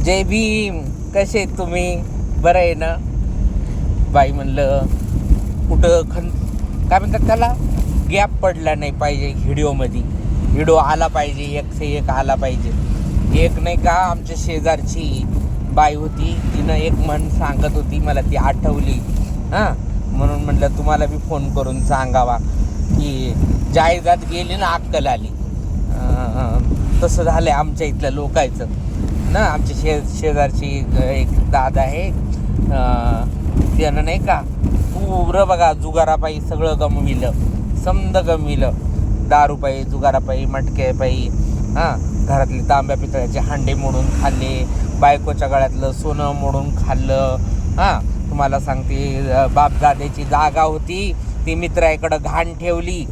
जय भीम. कसे आहेत तुम्ही? बरं आहे ना? बाई म्हणलं कुठं काय म्हणतात त्याला, गॅप पडला नाही पाहिजे व्हिडिओमध्ये. व्हिडिओ आला पाहिजे, एक से एक आला पाहिजे. एक नाही का आमच्या शेजारची बाई होती, तिनं एक म्हण सांगत होती, मला ती आठवली. म्हणून म्हटलं तुम्हाला बी फोन करून सांगावा की जायदाद गेली ना अक्कल आली. तसं झालं आहे आमच्या इथल्या लोकांचं ना. आमच्या शेजारची एक दादा आहे, त्यानं नाही का पुरं बघा जुगारापायी सगळं गमविलं, समद गमविलं. दारूपायी, जुगारापायी, मटक्यापायी, घरातले तांब्या पितळ्याचे हांडे मोडून खाल्ले, बायकोच्या गळ्यातलं सोनं मोडून खाल्लं. तुम्हाला सांगते, बापदाद्याची जागा होती ती मित्राकडं घाण ठेवली.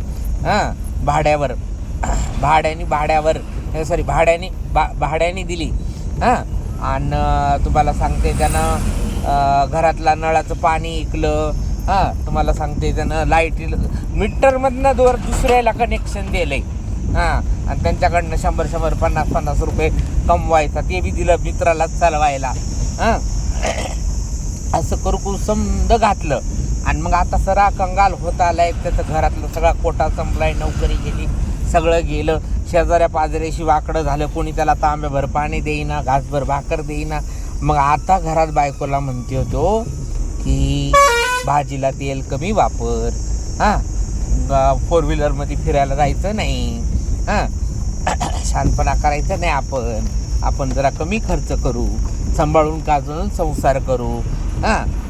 भाड्यावर भाड्याने दिली. आणि तुम्हाला सांगते त्यानं घरातला नळाचं पाणी इकलं. तुम्हाला सांगते त्यानं लाईट मीटरमधनं दुसऱ्याला कनेक्शन दिलं आहे. आणि त्यांच्याकडनं 100 50 रुपये कमवायचा, ते बी दिलं मित्रालाच चालवायला. असं करू समद घातलं. आणि मग आता सरा कंगाल होत आलाय. त्याचं घरातलं सगळा कोटा संपलाय, नोकरी गेली, सगळं गेलं. शेजाऱ्या पाजऱ्याशी वाकडं झालं, कोणी त्याला तांब्याभर पाणी देईना, घासभर भाकर देईना. मग आता घरात बायकोला म्हणते होतो की भाजीला तेल कमी वापर, 4 व्हीलरमध्ये फिरायला जायचं नाही, शानपणा करायचं नाही, आपण जरा कमी खर्च करू, सांभाळून काजून संसार करू,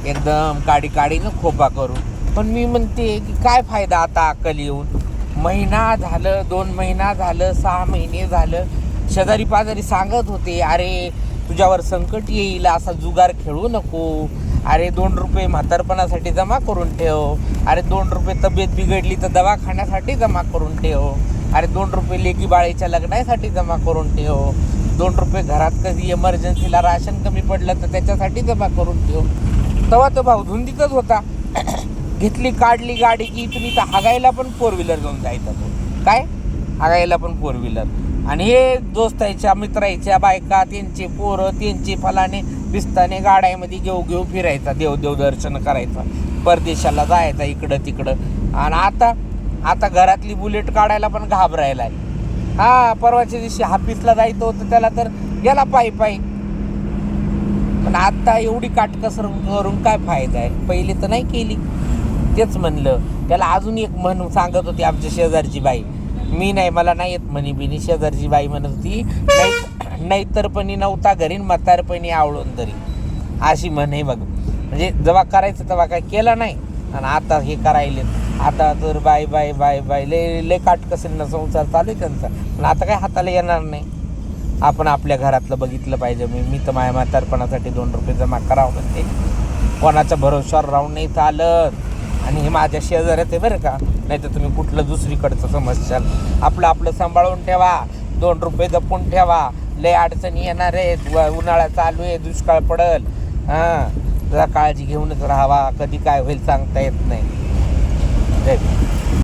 एकदम काडीनं खोपा करू. पण मी म्हणते की काय फायदा आता अक्कल येऊन. महिना झालं, 2 महिना झालं, 6 महिने झालं, शेजारी पाजारी सांगत होते, अरे तुझ्यावर संकट येईल, असा जुगार खेळू नको, अरे 2 रुपये म्हातारपणासाठी जमा करून ठेव, अरे 2 रुपये तब्येत बिघडली तर दवाखान्यासाठी जमा करून ठेव, अरे 2 रुपये लेकी बाळीच्या लग्नासाठी जमा करून ठेव, 2 रुपये घरात कधी इमर्जन्सीला राशन कमी पडलं तर त्याच्यासाठी जमा करून ठेव. तेव्हा तो भाऊ धुंदीतच होता. घेतली काढली गाडी की तुम्ही तर हागायला पण 4 व्हीलर घेऊन जायचा. तो काय हागायला पण 4 व्हीलर. आणि हे दोस्ताच्या मित्राच्या बायका, त्यांचे पोरं, त्यांचे फलाने बिस्ताने गाड्यामध्ये घेऊ फिरायचा, देव दर्शन करायचा, परदेशाला जायचा इकडं तिकडं. आणि आता घरातली बुलेट काढायला पण घाबरायला आहे. परवाच्या दिवशी हाफिसला जायचं होतं त्याला, तर गेला पायी. पण आता एवढी काटकसर करून काय फायदा आहे? पहिले तर नाही केली. तेच म्हणलं त्याला. अजून एक म्हण सांगत होती आमच्या शेजारची बाई, मी नाही, मला नाही येत म्हणी बिनी. शेजारची बाई म्हणत होती, नाहीतरपणी नव्हता घरी, म्हातारपणी आवळून तरी, अशी म्हण आहे बघ. म्हणजे जेव्हा करायचं तेव्हा काय केलं नाही, आणि आता हे करायले. आता तर बाय लय काटकसरीनं संसार चालू आहे त्यांचा. पण आता काय हाताला येणार नाही. आपण आपल्या घरातलं बघितलं पाहिजे. मी तर माझ्या म्हातारपणासाठी 2 रुपये जमा करावं म्हणते. कोणाच्या भरोश्यावर राहून नाही चालत. आणि हे माझ्या शेजाऱ्यात आहे बरं का, नाही तर तुम्ही कुठलं दुसरीकडचं समजशाल. आपलं सांभाळून ठेवा, 2 रुपये जपून ठेवा. लय अडचणी येणार आहेत, उन्हाळा चालू आहे, दुष्काळ पडल. जरा काळजी घेऊनच राहावा. कधी काय होईल सांगता येत नाही.